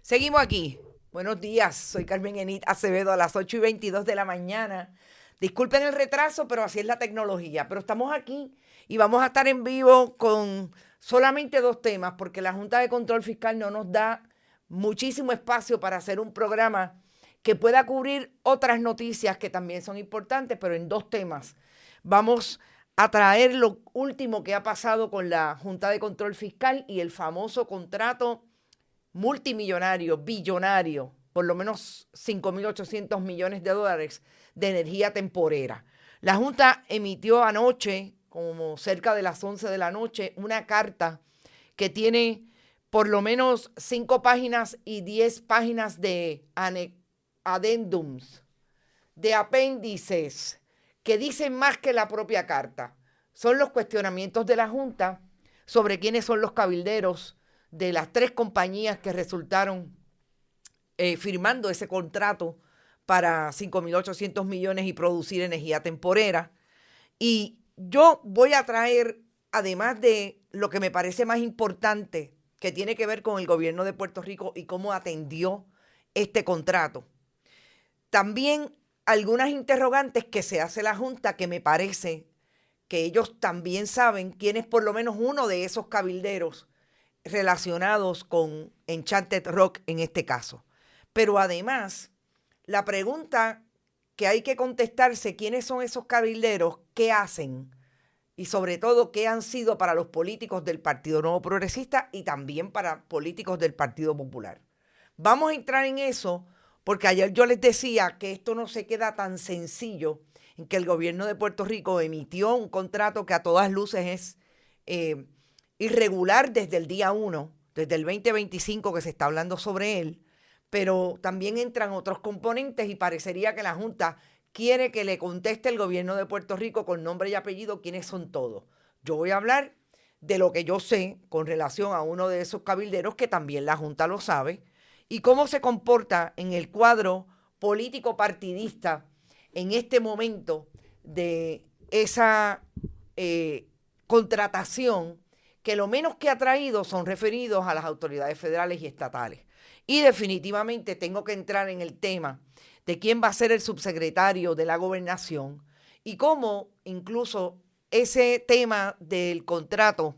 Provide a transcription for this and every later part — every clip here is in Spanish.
Seguimos aquí. Buenos días, soy Carmen Enit Acevedo a las 8:22 de la mañana. Disculpen el retraso, pero así es la tecnología. Pero estamos aquí y vamos a estar en vivo con solamente dos temas, porque la Junta de Control Fiscal no nos da muchísimo espacio para hacer un programa que pueda cubrir otras noticias que también son importantes, pero en dos temas. Vamos a traer lo último que ha pasado con la Junta de Control Fiscal y el famoso contrato multimillonario, billonario, por lo menos 5.800 millones de dólares de energía temporera. La Junta emitió anoche, como cerca de las 11 de la noche, una carta que tiene por lo menos 5 páginas y 10 páginas de adendums, de apéndices, que dicen más que la propia carta. Son los cuestionamientos de la Junta sobre quiénes son los cabilderos de las 3 compañías que resultaron firmando ese contrato para 5.800 millones y producir energía temporera. Y yo voy a traer, además de lo que me parece más importante, que tiene que ver con el gobierno de Puerto Rico y cómo atendió este contrato, también algunas interrogantes que se hace la Junta, que me parece que ellos también saben quién es por lo menos uno de esos cabilderos relacionados con Enchanted Rock en este caso. Pero además, la pregunta que hay que contestarse, ¿quiénes son esos cabilderos? ¿Qué hacen? Y sobre todo, ¿qué han sido para los políticos del Partido Nuevo Progresista y también para políticos del Partido Popular? Vamos a entrar en eso porque ayer yo les decía que esto no se queda tan sencillo, en que el gobierno de Puerto Rico emitió un contrato que a todas luces es irregular desde el día 1, desde el 2025 que se está hablando sobre él, pero también entran otros componentes y parecería que la Junta quiere que le conteste el gobierno de Puerto Rico con nombre y apellido quiénes son todos. Yo voy a hablar de lo que yo sé con relación a uno de esos cabilderos, que también la Junta lo sabe, y cómo se comporta en el cuadro político partidista en este momento de esa contratación, que lo menos que ha traído son referidos a las autoridades federales y estatales. Y definitivamente tengo que entrar en el tema de quién va a ser el subsecretario de la gobernación y cómo incluso ese tema del contrato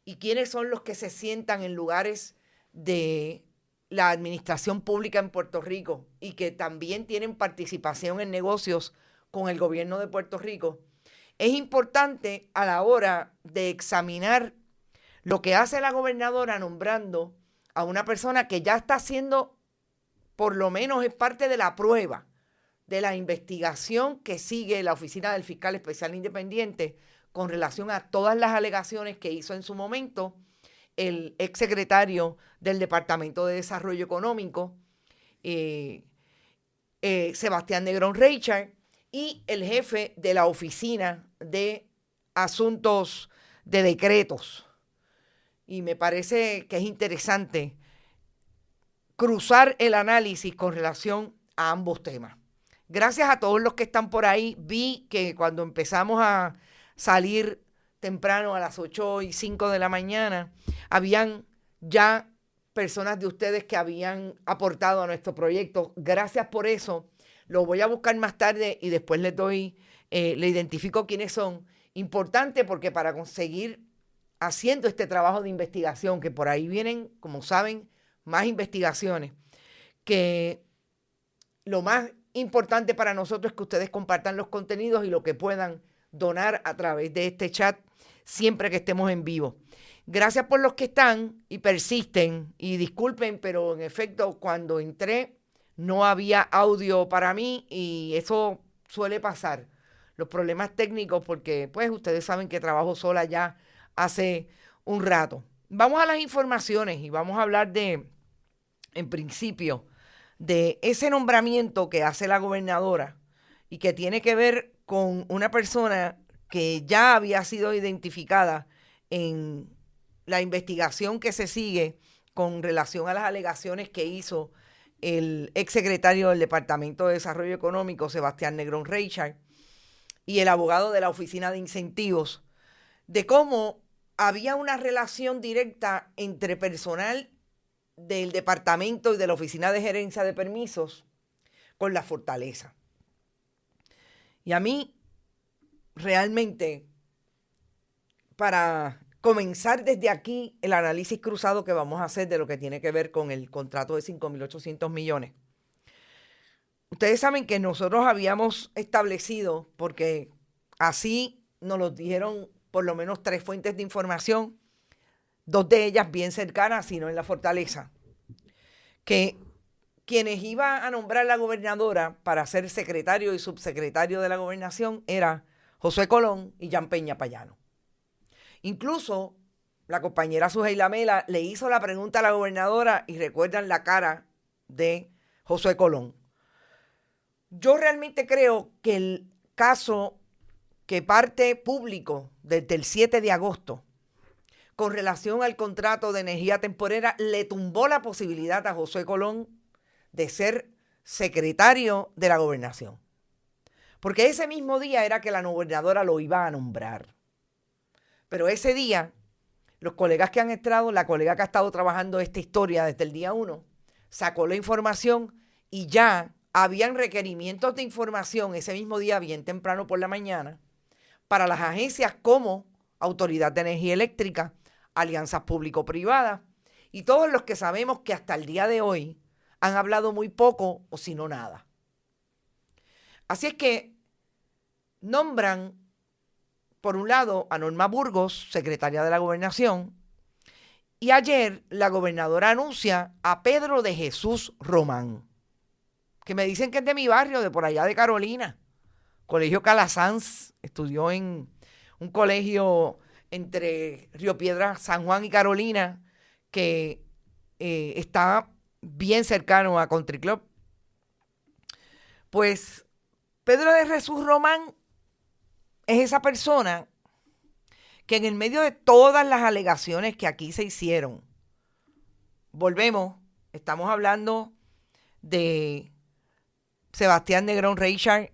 y quiénes son los que se sientan en lugares de la administración pública en Puerto Rico y que también tienen participación en negocios con el gobierno de Puerto Rico, es importante a la hora de examinar lo que hace la gobernadora nombrando a una persona que ya está haciendo, por lo menos es parte de la prueba de la investigación que sigue la Oficina del Fiscal Especial Independiente con relación a todas las alegaciones que hizo en su momento el exsecretario del Departamento de Desarrollo Económico, Sebastián Negrón Reichard, y el jefe de la Oficina de Asuntos de Decretos. Y me parece que es interesante cruzar el análisis con relación a ambos temas. Gracias a todos los que están por ahí. Vi que cuando empezamos a salir temprano a las 8:05 de la mañana, habían ya personas de ustedes que habían aportado a nuestro proyecto. Gracias por eso. Lo voy a buscar más tarde y después les doy, le identifico quiénes son. Importante porque para conseguir haciendo este trabajo de investigación, que por ahí vienen, como saben, más investigaciones, que lo más importante para nosotros es que ustedes compartan los contenidos y lo que puedan donar a través de este chat siempre que estemos en vivo. Gracias por los que están y persisten, y disculpen, pero en efecto cuando entré no había audio para mí y eso suele pasar, los problemas técnicos, porque pues ustedes saben que trabajo sola ya hace un rato. Vamos a las informaciones y vamos a hablar de, en principio, de ese nombramiento que hace la gobernadora y que tiene que ver con una persona que ya había sido identificada en la investigación que se sigue con relación a las alegaciones que hizo el exsecretario del Departamento de Desarrollo Económico, Sebastián Negrón Reichard, y el abogado de la Oficina de Incentivos, de cómo había una relación directa entre personal del departamento y de la Oficina de Gerencia de Permisos con la Fortaleza. Y a mí, realmente, para comenzar desde aquí el análisis cruzado que vamos a hacer de lo que tiene que ver con el contrato de 5.800 millones. Ustedes saben que nosotros habíamos establecido, porque así nos lo dijeron por lo menos 3 fuentes de información, 2 de ellas bien cercanas, sino en la Fortaleza, que quienes iban a nombrar la gobernadora para ser secretario y subsecretario de la gobernación era José Colón y Jan Peña Payano. Incluso la compañera Suheila Mela le hizo la pregunta a la gobernadora y recuerdan la cara de José Colón. Yo realmente creo que el caso que parte público desde el 7 de agosto con relación al contrato de energía temporera le tumbó la posibilidad a José Colón de ser secretario de la gobernación. Porque ese mismo día era que la gobernadora lo iba a nombrar. Pero ese día, los colegas que han entrado, la colega que ha estado trabajando esta historia desde el día 1, sacó la información y ya habían requerimientos de información ese mismo día, bien temprano por la mañana, para las agencias como Autoridad de Energía Eléctrica, alianzas público-privadas y todos los que sabemos que hasta el día de hoy han hablado muy poco o si no nada. Así es que nombran, por un lado, a Norma Burgos, secretaria de la Gobernación, y ayer la gobernadora anuncia a Pedro de Jesús Román, que me dicen que es de mi barrio, de por allá de Carolina, Colegio Calasanz, estudió en un colegio entre Río Piedras, San Juan y Carolina, que está bien cercano a Country Club. Pues Pedro de Jesús Román es esa persona que en el medio de todas las alegaciones que aquí se hicieron, volvemos, estamos hablando de Sebastián Negrón Reichard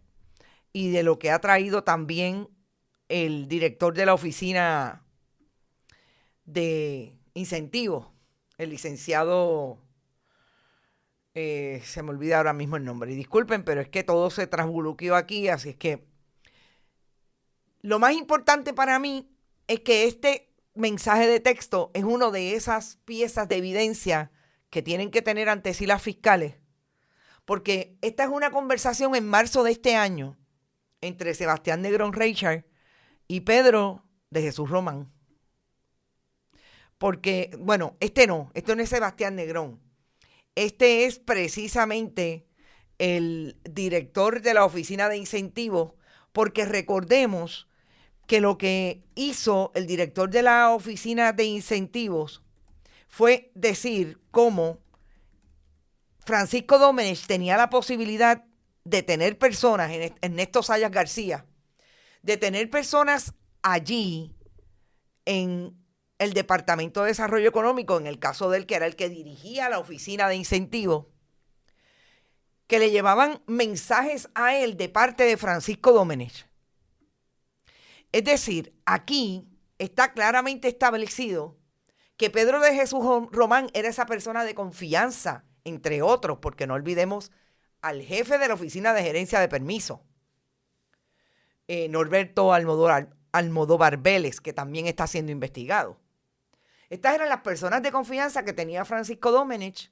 y de lo que ha traído también el director de la Oficina de Incentivos, el licenciado, se me olvida ahora mismo el nombre, y disculpen, pero es que todo se transbuluqueó aquí, así es que lo más importante para mí es que este mensaje de texto es una de esas piezas de evidencia que tienen que tener ante sí las fiscales, porque esta es una conversación en marzo de este año entre Sebastián Negrón Reichard y Pedro de Jesús Román. Porque, bueno, este no es Sebastián Negrón. Este es precisamente el director de la Oficina de Incentivos, porque recordemos que lo que hizo el director de la Oficina de Incentivos fue decir cómo Francisco Domenech tenía la posibilidad de tener personas, Ernesto Sayas García, de tener personas allí en el Departamento de Desarrollo Económico, en el caso de él, que era el que dirigía la Oficina de Incentivos, que le llevaban mensajes a él de parte de Francisco Domenech. Es decir, aquí está claramente establecido que Pedro de Jesús Román era esa persona de confianza, entre otros, porque no olvidemos al jefe de la Oficina de Gerencia de Permiso, Norberto Almodóvar Vélez, que también está siendo investigado. Estas eran las personas de confianza que tenía Francisco Domenech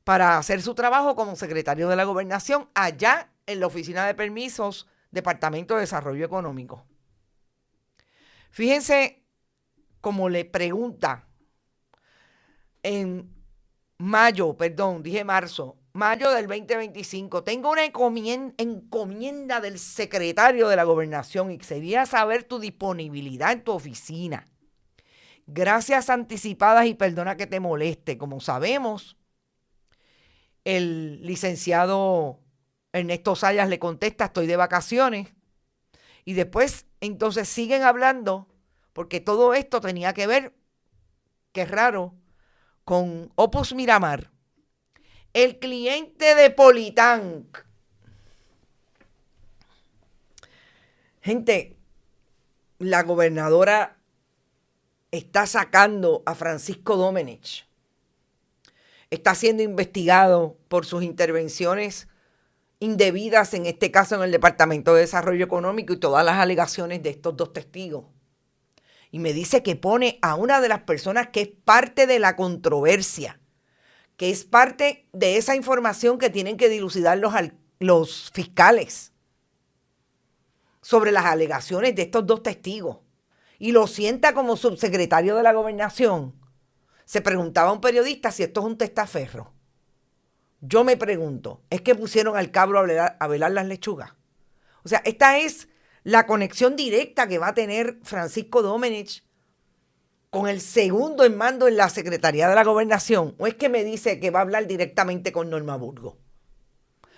para hacer su trabajo como secretario de la Gobernación allá en la Oficina de Permisos, Departamento de Desarrollo Económico. Fíjense cómo le pregunta en mayo del 2025, tengo una encomienda del secretario de la Gobernación y quería saber tu disponibilidad en tu oficina. Gracias anticipadas y perdona que te moleste. Como sabemos, el licenciado Ernesto Sayas le contesta, estoy de vacaciones. Y después, entonces, siguen hablando, porque todo esto tenía que ver, qué raro, con Opus Miramar, el cliente de Politank. Gente, la gobernadora está sacando a Francisco Domenech está siendo investigado por sus intervenciones indebidas, en este caso en el Departamento de Desarrollo Económico, y todas las alegaciones de estos dos testigos. Y me dice que pone a una de las personas que es parte de la controversia, que es parte de esa información que tienen que dilucidar los fiscales sobre las alegaciones de estos dos testigos, y lo sienta como subsecretario de la Gobernación. Se preguntaba un periodista si esto es un testaferro. Yo me pregunto, ¿es que pusieron al cabro a velar las lechugas? O sea, esta es la conexión directa que va a tener Francisco Domenech con el segundo en mando en la Secretaría de la Gobernación. ¿O es que me dice que va a hablar directamente con Norma Burgos?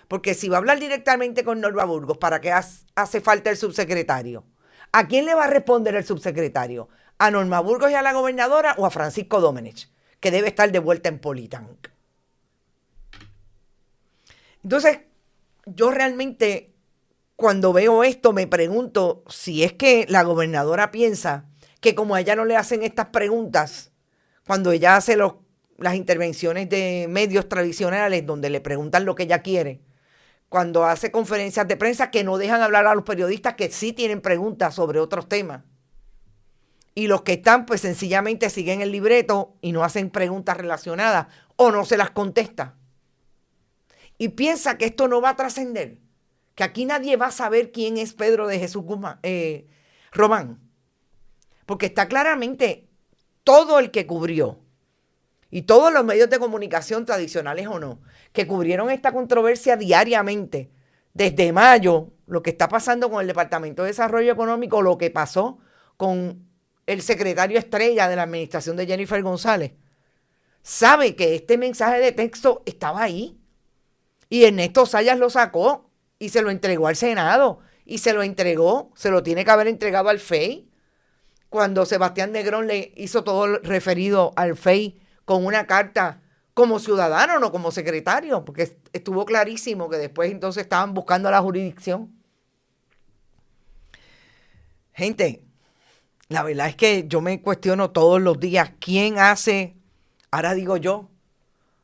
Porque si va a hablar directamente con Norma Burgos, ¿para qué hace falta el subsecretario? ¿A quién le va a responder el subsecretario? ¿A Norma Burgos y a la gobernadora o a Francisco Domenech, que debe estar de vuelta en Politank? Entonces, yo realmente, cuando veo esto, me pregunto si es que la gobernadora piensa que como a ella no le hacen estas preguntas, cuando ella hace las intervenciones de medios tradicionales donde le preguntan lo que ella quiere, cuando hace conferencias de prensa que no dejan hablar a los periodistas que sí tienen preguntas sobre otros temas, y los que están pues sencillamente siguen el libreto y no hacen preguntas relacionadas o no se las contesta, y piensa que esto no va a trascender, que aquí nadie va a saber quién es Pedro de Jesús Román, porque está claramente todo el que cubrió, y todos los medios de comunicación tradicionales o no, que cubrieron esta controversia diariamente, desde mayo, lo que está pasando con el Departamento de Desarrollo Económico, lo que pasó con el secretario estrella de la administración de Jennifer González, sabe que este mensaje de texto estaba ahí, y Ernesto Sayas lo sacó y se lo entregó al Senado, y se lo tiene que haber entregado al FEI, cuando Sebastián Negrón le hizo todo lo referido al FEI con una carta como ciudadano, no como secretario, porque estuvo clarísimo que después entonces estaban buscando la jurisdicción. Gente, la verdad es que yo me cuestiono todos los días quién hace, ahora digo yo,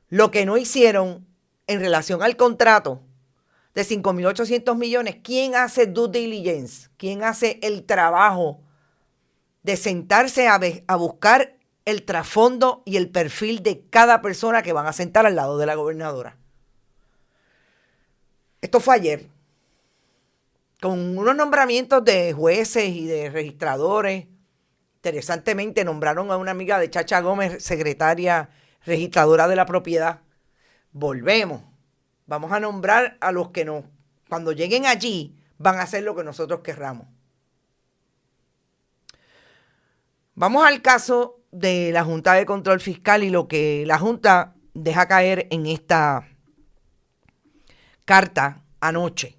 lo que no hicieron en relación al contrato de 5.800 millones. ¿Quién hace due diligence? ¿Quién hace el trabajo de sentarse a buscar el trasfondo y el perfil de cada persona que van a sentar al lado de la gobernadora? Esto fue ayer, con unos nombramientos de jueces y de registradores. Interesantemente nombraron a una amiga de Chacha Gómez, secretaria registradora de la propiedad. Volvemos. Vamos a nombrar a los que no, cuando lleguen allí, van a hacer lo que nosotros querramos. Vamos al caso de la Junta de Control Fiscal y lo que la Junta deja caer en esta carta anoche.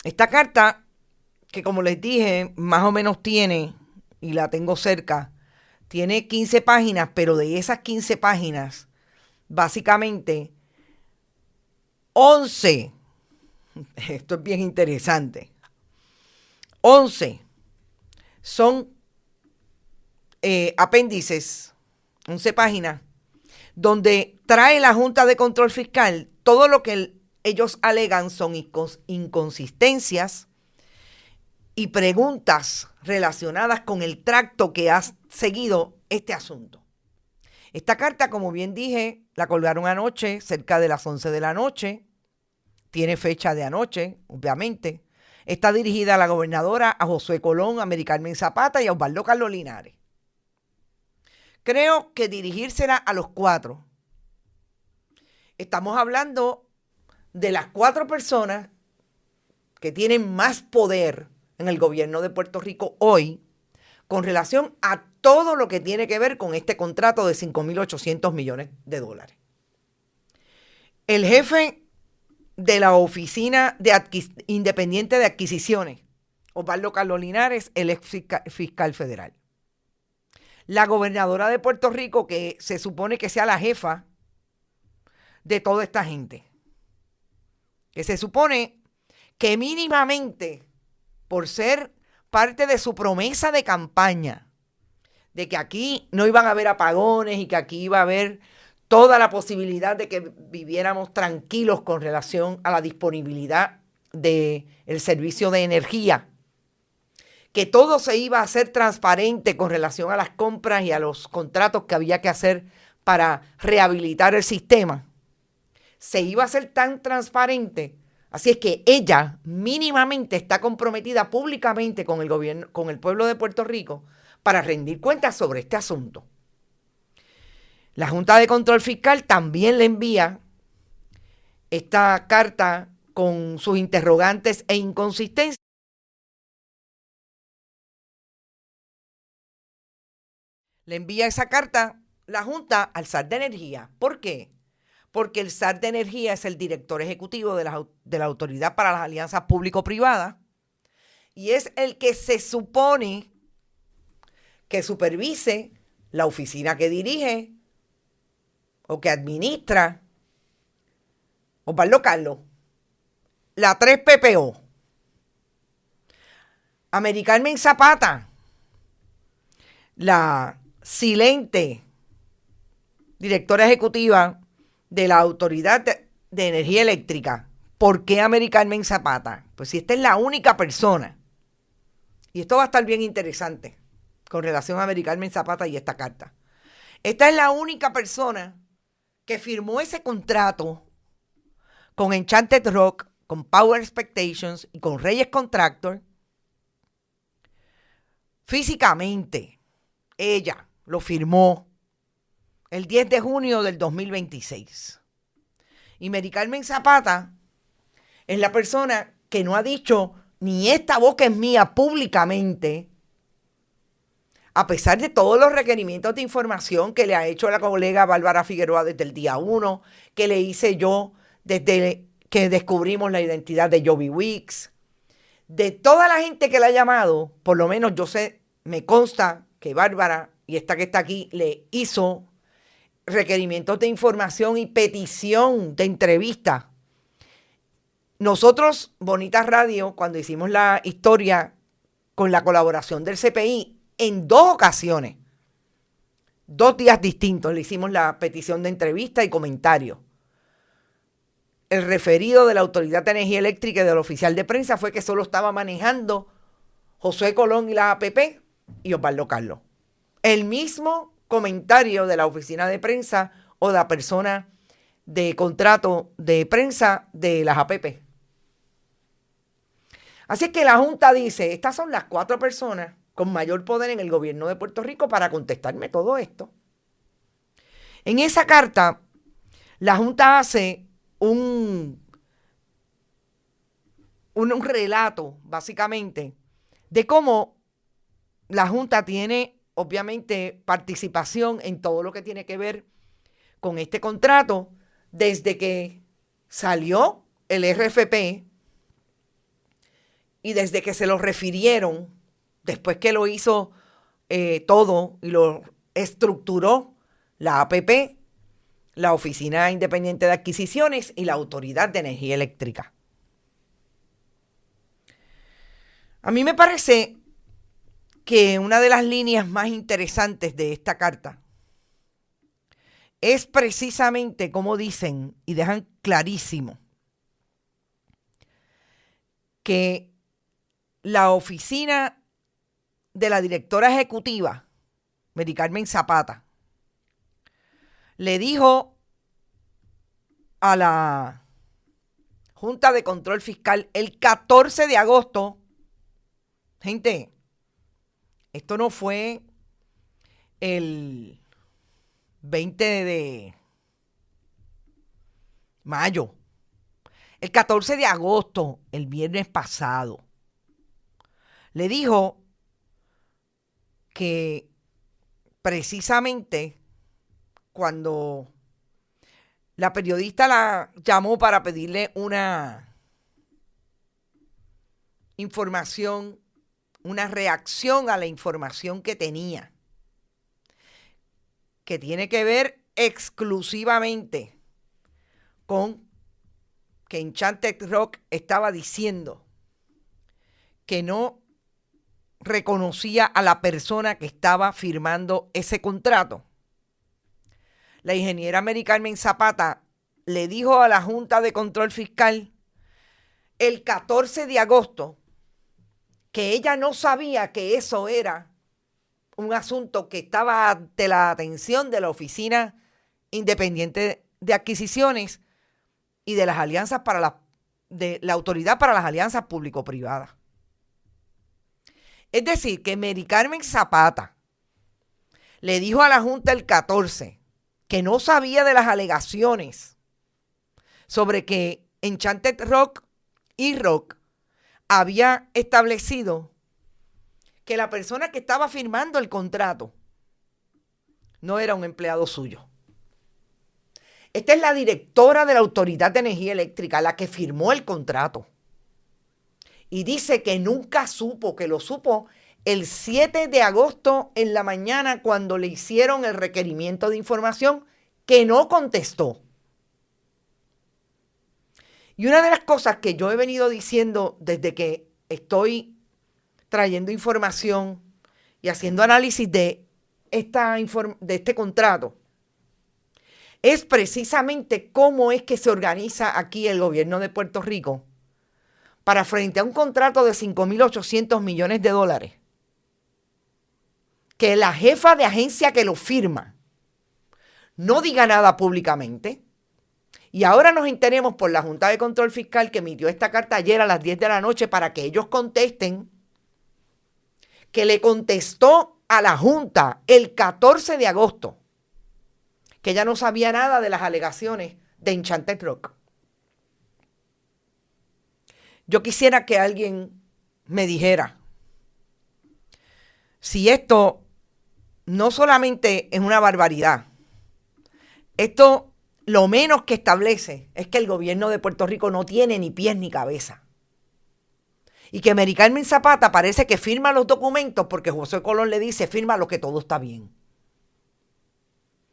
Esta carta, que como les dije, más o menos tiene, y la tengo cerca, tiene 15 páginas, pero de esas 15 páginas, básicamente 11, esto es bien interesante, 11 son apéndices, 11 páginas, donde trae la Junta de Control Fiscal todo lo que ellos alegan son inconsistencias y preguntas relacionadas con el tracto que ha seguido este asunto. Esta carta, como bien dije, la colgaron anoche, cerca de las 11 de la noche. Tiene fecha de anoche, obviamente. Está dirigida a la gobernadora, a Josué Colón, a Mary Carmen Zapata y a Osvaldo Carlos Linares. Creo que dirigírsela a los cuatro. Estamos hablando de las 4 personas que tienen más poder en el gobierno de Puerto Rico hoy con relación a todo lo que tiene que ver con este contrato de 5.800 millones de dólares. El jefe de la Oficina Independiente de Adquisiciones, Osvaldo Carlos Linares, el ex fiscal federal. La gobernadora de Puerto Rico, que se supone que sea la jefa de toda esta gente, que se supone que mínimamente, por ser parte de su promesa de campaña, de que aquí no iban a haber apagones y que aquí iba a haber toda la posibilidad de que viviéramos tranquilos con relación a la disponibilidad del servicio de energía, que todo se iba a hacer transparente con relación a las compras y a los contratos que había que hacer para rehabilitar el sistema. Se iba a hacer tan transparente. Así es que ella mínimamente está comprometida públicamente con el gobierno, con el pueblo de Puerto Rico, para rendir cuentas sobre este asunto. La Junta de Control Fiscal también le envía esta carta con sus interrogantes e inconsistencias. Le envía esa carta la Junta al SAR de Energía. ¿Por qué? Porque el SAR de Energía es el director ejecutivo de la Autoridad para las Alianzas Público-Privadas y es el que se supone que supervise la oficina que dirige o que administra Osvaldo Carlos, la 3PPO. Americarmen Zapata, la silente directora ejecutiva de la Autoridad de Energía Eléctrica. ¿Por qué Americarmen Zapata? Pues si esta es la única persona, y esto va a estar bien interesante con relación a Americarmen Zapata y esta carta. Esta es la única persona que firmó ese contrato con Enchanted Rock, con Power Expectations y con Reyes Contractor. Físicamente, ella lo firmó el 10 de junio del 2026. Y Americarmen Zapata es la persona que no ha dicho ni esta boca es mía públicamente, a pesar de todos los requerimientos de información que le ha hecho la colega Bárbara Figueroa desde el día 1, que le hice yo desde que descubrimos la identidad de Joby Weeks. De toda la gente que la ha llamado, por lo menos yo sé, me consta que Bárbara y esta que está aquí le hizo requerimientos de información y petición de entrevista. Nosotros, Bonita Radio, cuando hicimos la historia con la colaboración del CPI, en 2 ocasiones, 2 días distintos, le hicimos la petición de entrevista y comentario. El referido de la Autoridad de Energía Eléctrica y del oficial de prensa fue que solo estaba manejando José Colón y la APP y Osvaldo Carlos. El mismo comentario de la oficina de prensa o de la persona de contrato de prensa de las APP. Así es que la Junta dice, estas son las 4 personas con mayor poder en el gobierno de Puerto Rico para contestarme todo esto. En esa carta, la Junta hace un relato, básicamente, de cómo la Junta tiene, obviamente, participación en todo lo que tiene que ver con este contrato desde que salió el RFP y desde que se lo refirieron, después que lo hizo todo y lo estructuró la APP, la Oficina Independiente de Adquisiciones y la Autoridad de Energía Eléctrica. A mí me parece que una de las líneas más interesantes de esta carta es precisamente como dicen y dejan clarísimo que la oficina de la directora ejecutiva, Americarmen Zapata, le dijo a la Junta de Control Fiscal el 14 de agosto, gente, esto no fue el 20 de mayo, el 14 de agosto, el viernes pasado, le dijo que precisamente cuando la periodista la llamó para pedirle una información, una reacción a la información que tenía, que tiene que ver exclusivamente con que Enchanted Rock estaba diciendo que no reconocía a la persona que estaba firmando ese contrato. la ingeniera Mary Carmen Zapata le dijo a la Junta de Control Fiscal el 14 de agosto que ella no sabía que eso era un asunto que estaba ante la atención de la Oficina Independiente de Adquisiciones y de las alianzas de la Autoridad para las Alianzas Público-Privadas. Es decir, que Mary Carmen Zapata le dijo a la Junta el 14 que no sabía de las alegaciones sobre que Enchanted Rock y Rock había establecido que la persona que estaba firmando el contrato no era un empleado suyo. Esta es la directora de la Autoridad de Energía Eléctrica, la que firmó el contrato. Y dice que nunca supo, que lo supo el 7 de agosto en la mañana cuando le hicieron el requerimiento de información, que no contestó. Y una de las cosas que yo he venido diciendo desde que estoy trayendo información y haciendo análisis de este contrato es precisamente cómo es que se organiza aquí el gobierno de Puerto Rico para frente a un contrato de 5.800 millones de dólares, que la jefa de agencia que lo firma no diga nada públicamente. Y ahora nos enteremos por la Junta de Control Fiscal que emitió esta carta ayer a las 10 de la noche para que ellos contesten, que le contestó a la Junta el 14 de agosto, que ella no sabía nada de las alegaciones de Enchanted Rock. Yo quisiera que alguien me dijera si esto no solamente es una barbaridad, esto lo menos que establece es que el gobierno de Puerto Rico no tiene ni pies ni cabeza. Y que Mary Carmen Zapata parece que firma los documentos porque José Colón le dice, firma lo que todo está bien.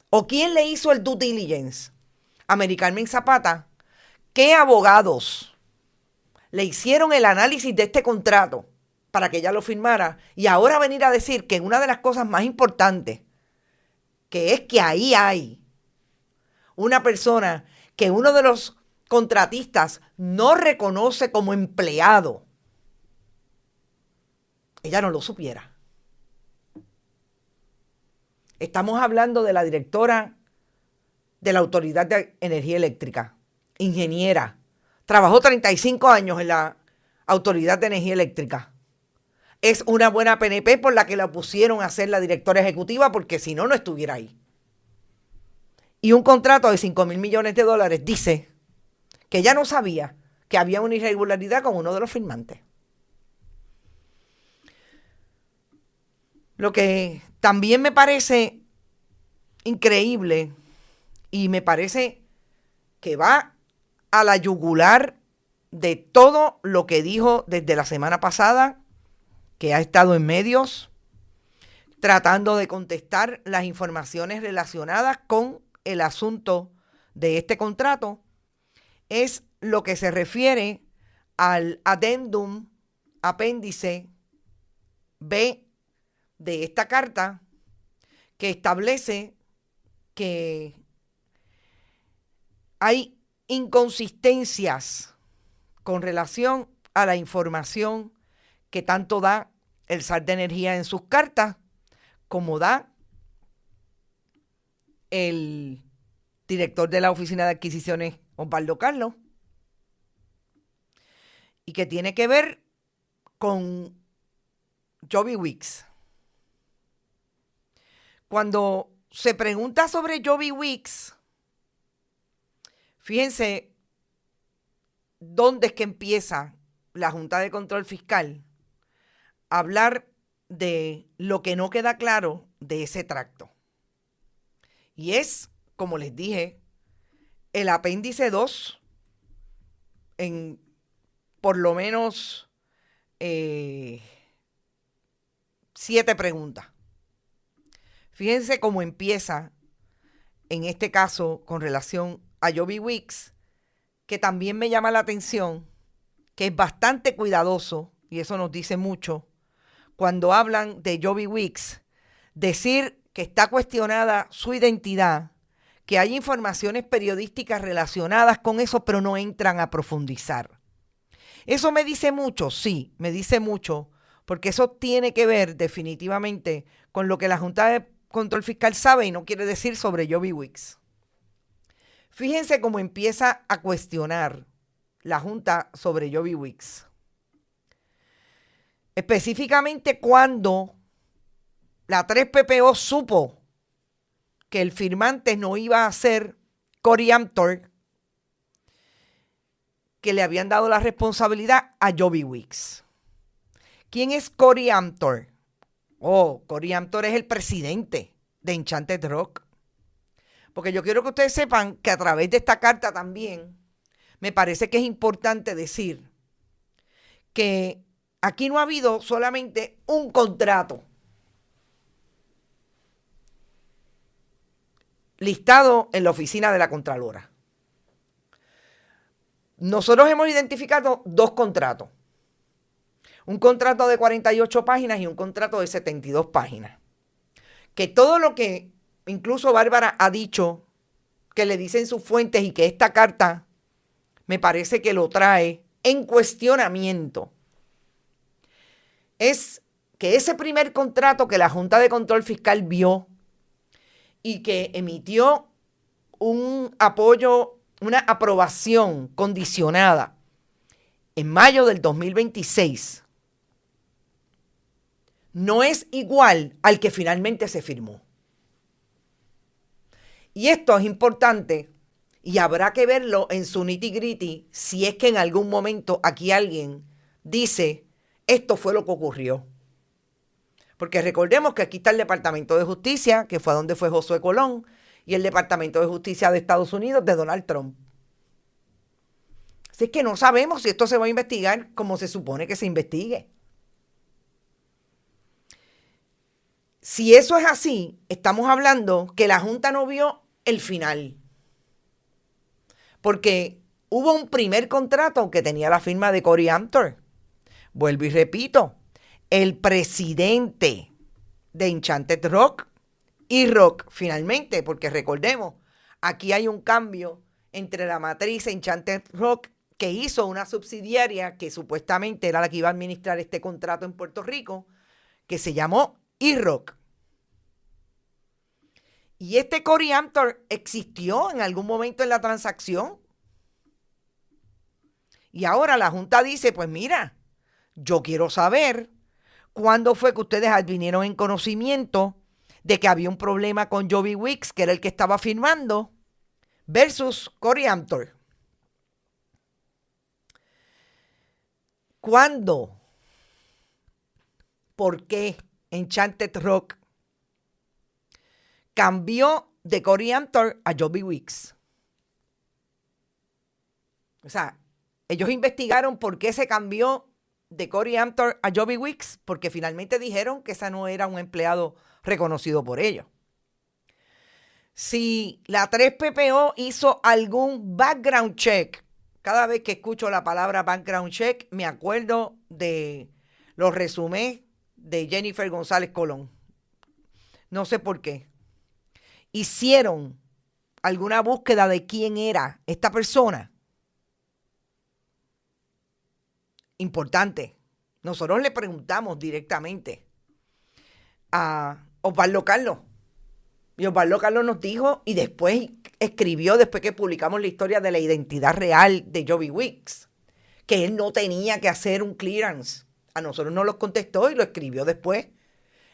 ¿O quién le hizo el due diligence a Mary Carmen Zapata? ¿Qué abogados le hicieron el análisis de este contrato para que ella lo firmara? Y ahora venir a decir que una de las cosas más importantes, que es que ahí hay una persona que uno de los contratistas no reconoce como empleado, ella no lo supiera. Estamos hablando de la directora de la Autoridad de Energía Eléctrica, ingeniera. Trabajó 35 años en la Autoridad de Energía Eléctrica. Es una buena PNP por la que la pusieron a ser la directora ejecutiva, porque si no, no estuviera ahí. Y un contrato de 5.000 millones de dólares dice que ella no sabía que había una irregularidad con uno de los firmantes. Lo que también me parece increíble y me parece que va a la yugular de todo lo que dijo desde la semana pasada, que ha estado en medios tratando de contestar las informaciones relacionadas con el asunto de este contrato, es lo que se refiere al adendum, apéndice B de esta carta, que establece que hay inconsistencias con relación a la información que tanto da el SAR de Energía en sus cartas, como da el director de la Oficina de Adquisiciones, Osvaldo Carlos, y que tiene que ver con Joby Weeks. Cuando se pregunta sobre Joby Weeks, fíjense dónde es que empieza la Junta de Control Fiscal a hablar de lo que no queda claro de ese tracto. Y es, como les dije, el apéndice 2 en por lo menos 7 preguntas. Fíjense cómo empieza, en este caso, con relación a Joby Weeks, que también me llama la atención, que es bastante cuidadoso, y eso nos dice mucho, cuando hablan de Joby Weeks, decir que está cuestionada su identidad, que hay informaciones periodísticas relacionadas con eso, pero no entran a profundizar. ¿Eso me dice mucho? Sí, me dice mucho, porque eso tiene que ver definitivamente con lo que la Junta de Control Fiscal sabe y no quiere decir sobre Joby Wicks. Fíjense cómo empieza a cuestionar la Junta sobre Joby Wicks. Específicamente cuando la 3PPO supo que el firmante no iba a ser Cory Amthor, que le habían dado la responsabilidad a Joby Wicks. ¿Quién es Cory Amthor? Cory Amthor es el presidente de Enchanted Rock. Porque yo quiero que ustedes sepan que a través de esta carta también me parece que es importante decir que aquí no ha habido solamente un contrato listado en la oficina de la Contralora. Nosotros hemos identificado 2 contratos. Un contrato de 48 páginas y un contrato de 72 páginas. Que todo lo que incluso Bárbara ha dicho, que le dicen sus fuentes y que esta carta me parece que lo trae en cuestionamiento, es que ese primer contrato que la Junta de Control Fiscal vio y que emitió un apoyo, una aprobación condicionada en mayo del 2026, no es igual al que finalmente se firmó. Y esto es importante y habrá que verlo en su nitty-gritty si es que en algún momento aquí alguien dice esto fue lo que ocurrió. Porque recordemos que aquí está el Departamento de Justicia, que fue a donde fue Josué Colón, y el Departamento de Justicia de Estados Unidos de Donald Trump. Así es que no sabemos si esto se va a investigar como se supone que se investigue. Si eso es así, estamos hablando que la Junta no vio el final. Porque hubo un primer contrato que tenía la firma de Cory Amthor. Vuelvo y repito, el presidente de Enchanted Rock y Rock, finalmente, porque recordemos, aquí hay un cambio entre la matriz Enchanted Rock, que hizo una subsidiaria que supuestamente era la que iba a administrar este contrato en Puerto Rico, que se llamó E-Rock. Y este Cory Amthor existió en algún momento en la transacción. Y ahora la Junta dice, pues mira, yo quiero saber cuándo fue que ustedes vinieron en conocimiento de que había un problema con Joby Wicks, que era el que estaba firmando, versus Cory Amthor. ¿Cuándo? ¿Por qué Enchanted Rock cambió de Cory Amthor a Joby Wicks? O sea, ellos investigaron por qué se cambió de Cory Amthor a Joby Wicks, porque finalmente dijeron que esa no era un empleado reconocido por ellos. Si la 3PPO hizo algún background check, cada vez que escucho la palabra background check, me acuerdo de los resúmenes de Jennifer González Colón. No sé por qué. Hicieron alguna búsqueda de quién era esta persona. Importante. Nosotros le preguntamos directamente a Osvaldo Carlos. Y Osvaldo Carlos nos dijo y después escribió, después que publicamos la historia de la identidad real de Joby Wicks, que él no tenía que hacer un clearance. A nosotros nos lo contestó y lo escribió después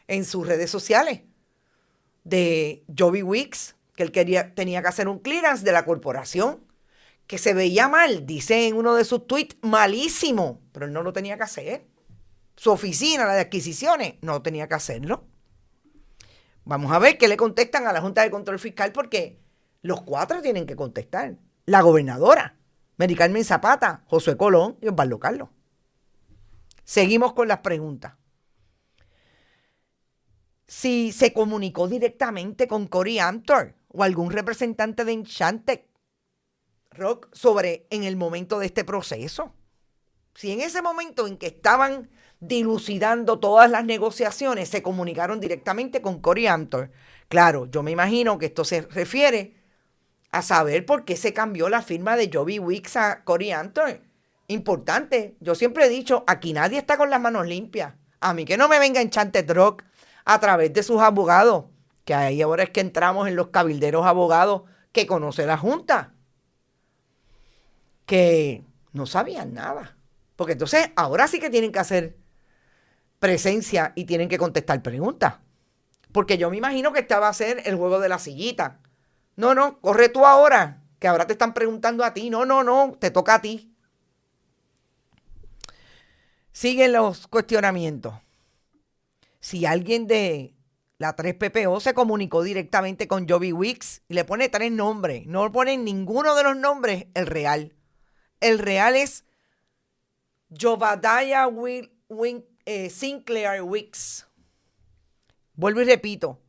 en sus redes sociales de Joby Wicks, que él tenía que hacer un clearance de la corporación, que se veía mal, dice en uno de sus tweets, malísimo, pero él no lo tenía que hacer. Su oficina, la de adquisiciones, no tenía que hacerlo. Vamos a ver qué le contestan a la Junta de Control Fiscal, porque los 4 tienen que contestar. La gobernadora, Mary Carmen Zapata, Josué Colón y Osvaldo Carlos. Seguimos con las preguntas. Si se comunicó directamente con Cory Amthor o algún representante de Enchanted Rock en el momento de este proceso. Si en ese momento en que estaban dilucidando todas las negociaciones se comunicaron directamente con Cory Amthor. Claro, yo me imagino que esto se refiere a saber por qué se cambió la firma de Joby Wicks a Cory Anthony. Importante, yo siempre he dicho, aquí nadie está con las manos limpias. A mí que no me venga Enchanted Rock a través de sus abogados, que ahí ahora es que entramos en los cabilderos abogados que conoce la Junta, que no sabían nada. Porque entonces ahora sí que tienen que hacer presencia y tienen que contestar preguntas. Porque yo me imagino que esta va a ser el juego de la sillita. No, no, corre tú ahora, que ahora te están preguntando a ti. No, no, no, te toca a ti. Siguen los cuestionamientos. Si alguien de la 3PPO se comunicó directamente con Joby Wicks y le pone 3 nombres, no ponen ninguno de los nombres, el real. El real es Jobadiah Sinclair Wicks. Vuelvo y repito,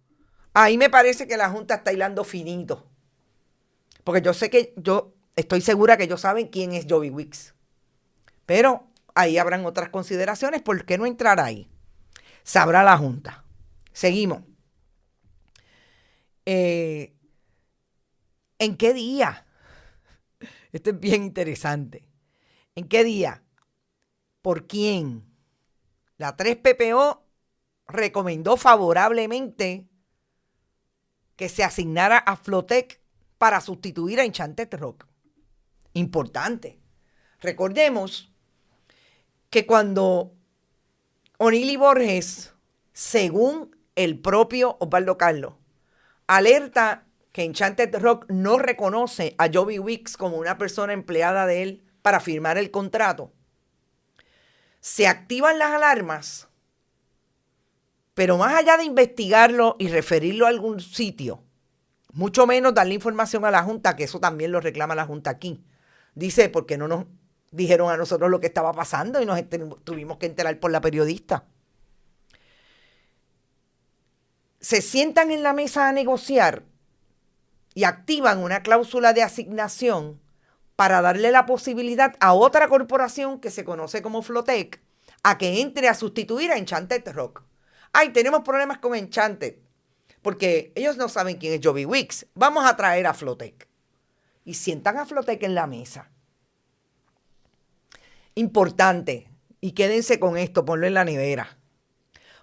ahí me parece que la Junta está hilando finito. Porque yo estoy segura que ellos saben quién es Joby Wicks. Pero ahí habrán otras consideraciones. ¿Por qué no entrar ahí? Sabrá la Junta. Seguimos. ¿En qué día? Esto es bien interesante. ¿En qué día? ¿Por quién? La 3PPO recomendó favorablemente que se asignara a Flotec para sustituir a Enchanted Rock. Importante. Recordemos que cuando Oneil y Borges, según el propio Osvaldo Carlos, alerta que Enchanted Rock no reconoce a Joby Wicks como una persona empleada de él para firmar el contrato, se activan las alarmas, pero más allá de investigarlo y referirlo a algún sitio, mucho menos darle información a la Junta, que eso también lo reclama la Junta aquí. Dice, ¿por qué no nos dijeron a nosotros lo que estaba pasando y nos tuvimos que enterar por la periodista? Se sientan en la mesa a negociar y activan una cláusula de asignación para darle la posibilidad a otra corporación que se conoce como Flotec a que entre a sustituir a Enchanted Rock. Ay, tenemos problemas con Enchanted porque ellos no saben quién es Joby Wicks. Vamos a traer a Flotec. Y sientan a Flotec en la mesa. Importante, y quédense con esto, ponlo en la nevera.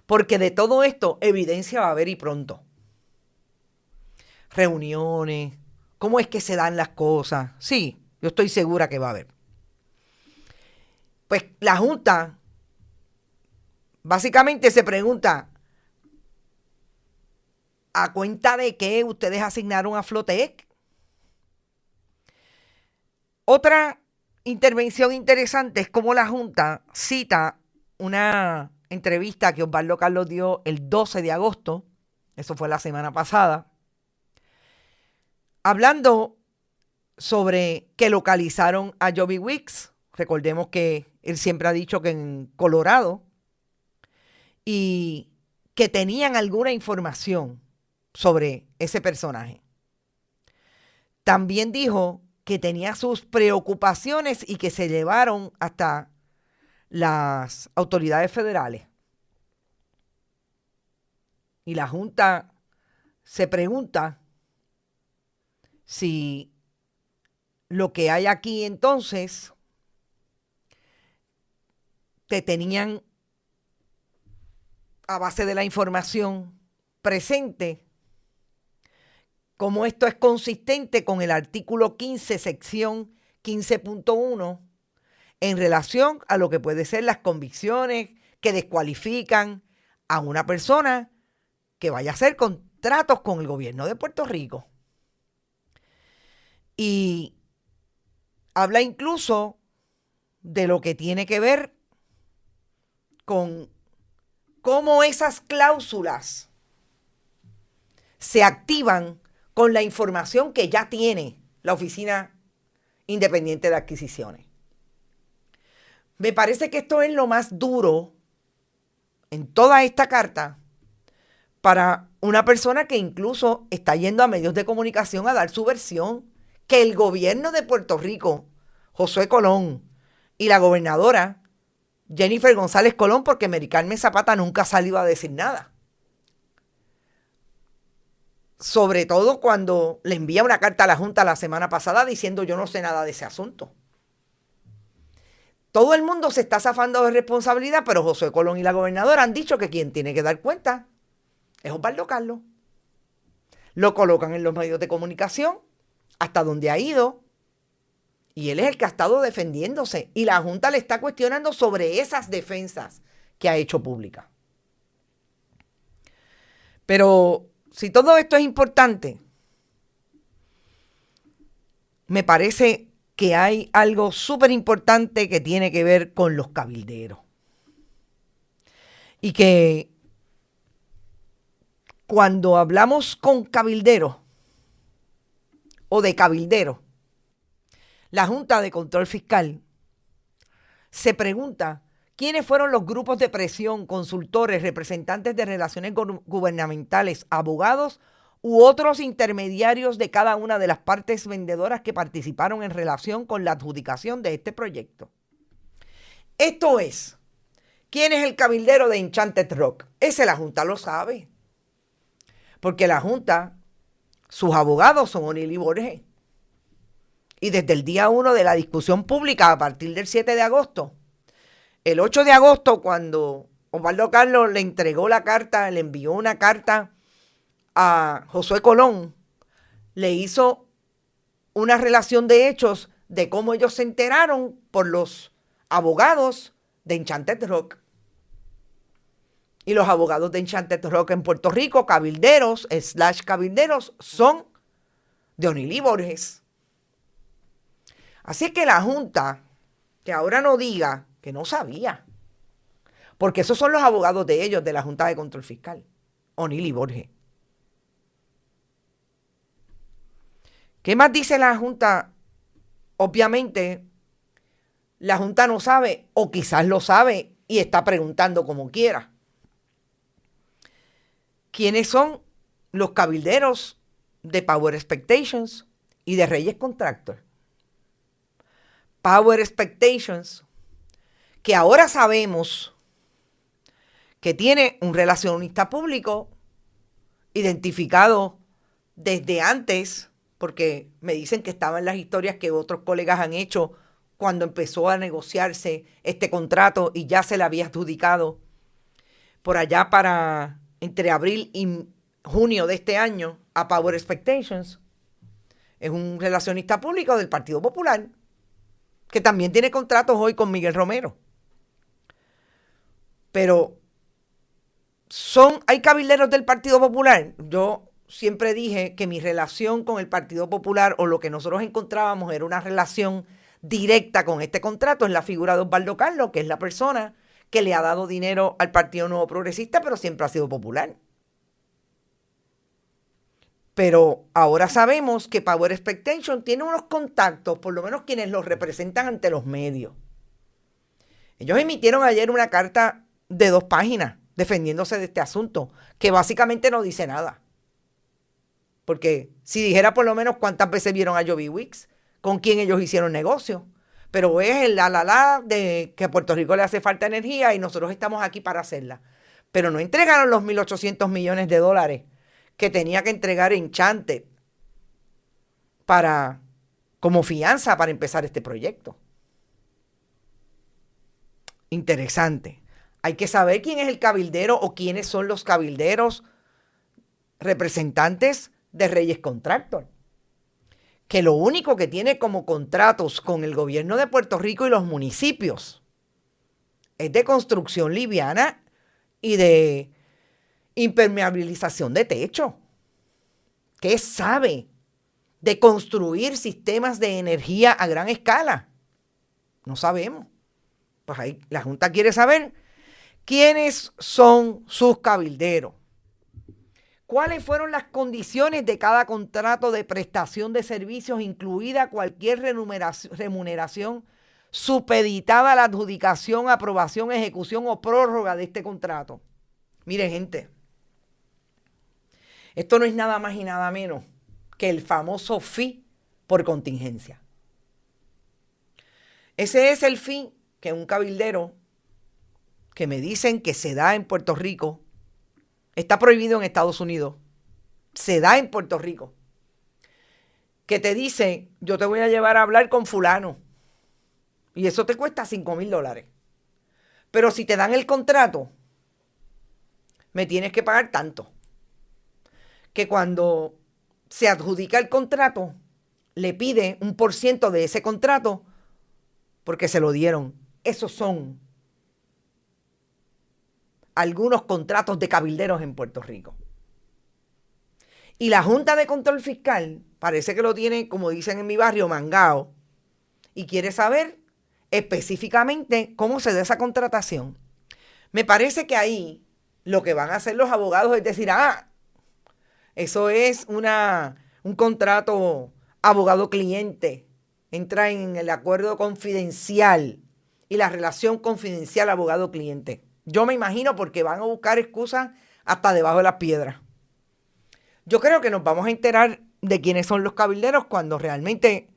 Porque de todo esto, evidencia va a haber y pronto. Reuniones, cómo es que se dan las cosas. Sí, yo estoy segura que va a haber. Pues la Junta básicamente se pregunta, ¿a cuenta de qué ustedes asignaron a Flotec? Otra intervención interesante es cómo la Junta cita una entrevista que Osvaldo Carlos dio el 12 de agosto, eso fue la semana pasada, hablando sobre que localizaron a Joby Wicks. Recordemos que él siempre ha dicho que en Colorado, y que tenían alguna información sobre ese personaje. También dijo que tenía sus preocupaciones y que se llevaron hasta las autoridades federales. Y la Junta se pregunta si lo que hay aquí entonces te tenían a base de la información presente, cómo esto es consistente con el artículo 15, sección 15.1, en relación a lo que puede ser las convicciones que descualifican a una persona que vaya a hacer contratos con el gobierno de Puerto Rico. Y habla incluso de lo que tiene que ver con cómo esas cláusulas se activan con la información que ya tiene la Oficina Independiente de Adquisiciones. Me parece que esto es lo más duro en toda esta carta para una persona que incluso está yendo a medios de comunicación a dar su versión, que el gobierno de Puerto Rico, Josué Colón, y la gobernadora Jennifer González Colón, porque Mary Carmen Zapata nunca ha salido a decir nada, sobre todo cuando le envía una carta a la Junta la semana pasada diciendo yo no sé nada de ese asunto. Todo el mundo se está zafando de responsabilidad, pero Josué Colón y la gobernadora han dicho que quien tiene que dar cuenta es Osvaldo Carlos. Lo colocan en los medios de comunicación, hasta donde ha ido, y él es el que ha estado defendiéndose, y la Junta le está cuestionando sobre esas defensas que ha hecho pública. Pero si todo esto es importante, me parece que hay algo súper importante que tiene que ver con los cabilderos. Y que cuando hablamos con cabilderos o de cabilderos, la Junta de Control Fiscal se pregunta quiénes fueron los grupos de presión, consultores, representantes de relaciones gubernamentales, abogados u otros intermediarios de cada una de las partes vendedoras que participaron en relación con la adjudicación de este proyecto. Esto es, ¿quién es el cabildero de Enchanted Rock? Ese la Junta lo sabe. Porque la Junta, sus abogados son O'Neill y Borges. Y desde el día 1 de la discusión pública, a partir del 7 de agosto, el 8 de agosto, cuando Osvaldo Carlos le entregó la carta, le envió una carta a Josué Colón, le hizo una relación de hechos de cómo ellos se enteraron por los abogados de Enchanted Rock. Y los abogados de Enchanted Rock en Puerto Rico, cabilderos, cabilderos, son de O'Neill y Borges. Así que la Junta, que ahora no diga que no sabía, porque esos son los abogados de ellos, de la Junta de Control Fiscal, O'Neill y Borges. ¿Qué más dice la Junta? Obviamente, la Junta no sabe, o quizás lo sabe y está preguntando como quiera. ¿Quiénes son los cabilderos de Power Expectations y de Reyes Contractor? Power Expectations, que ahora sabemos que tiene un relacionista público identificado desde antes, porque me dicen que estaban las historias que otros colegas han hecho cuando empezó a negociarse este contrato y ya se le había adjudicado por allá para entre abril y junio de este año a Power Expectations. Es un relacionista público del Partido Popular que también tiene contratos hoy con Miguel Romero. Pero hay cabilderos del Partido Popular. Yo siempre dije que mi relación con el Partido Popular, o lo que nosotros encontrábamos, era una relación directa con este contrato en la figura de Osvaldo Carlos, que es la persona que le ha dado dinero al Partido Nuevo Progresista, pero siempre ha sido popular. Pero ahora sabemos que Power Expectation tiene unos contactos, por lo menos quienes los representan ante los medios. Ellos emitieron ayer una carta de 2 páginas defendiéndose de este asunto, que básicamente no dice nada. Porque si dijera por lo menos cuántas veces vieron a Joby Wicks, con quién ellos hicieron negocio, pero es el de que a Puerto Rico le hace falta energía y nosotros estamos aquí para hacerla. Pero no entregaron los 1.800 millones de dólares que tenía que entregar Enchanted como fianza para empezar este proyecto. Interesante. Hay que saber quién es el cabildero o quiénes son los cabilderos representantes de Reyes Contractor, que lo único que tiene como contratos con el gobierno de Puerto Rico y los municipios es de construcción liviana y de impermeabilización de techo. ¿Qué sabe de construir sistemas de energía a gran escala? No sabemos. Pues ahí la Junta quiere saber quiénes son sus cabilderos. ¿Cuáles fueron las condiciones de cada contrato de prestación de servicios, incluida cualquier remuneración supeditada a la adjudicación, aprobación, ejecución o prórroga de este contrato? Mire, gente, esto no es nada más y nada menos que el famoso fee por contingencia. Ese es el fee que un cabildero, que me dicen que se da en Puerto Rico, está prohibido en Estados Unidos, se da en Puerto Rico, que te dice, yo te voy a llevar a hablar con fulano, y eso te cuesta $5,000. Pero si te dan el contrato, me tienes que pagar tanto. Que cuando se adjudica el contrato, le pide un % de ese contrato porque se lo dieron. Esos son algunos contratos de cabilderos en Puerto Rico. Y la Junta de Control Fiscal parece que lo tiene, como dicen en mi barrio, mangao, y quiere saber específicamente cómo se da esa contratación. Me parece que ahí lo que van a hacer los abogados es decir, eso es un contrato abogado-cliente. Entra en el acuerdo confidencial y la relación confidencial abogado-cliente. Yo me imagino porque van a buscar excusas hasta debajo de las piedras. Yo creo que nos vamos a enterar de quiénes son los cabilderos cuando realmente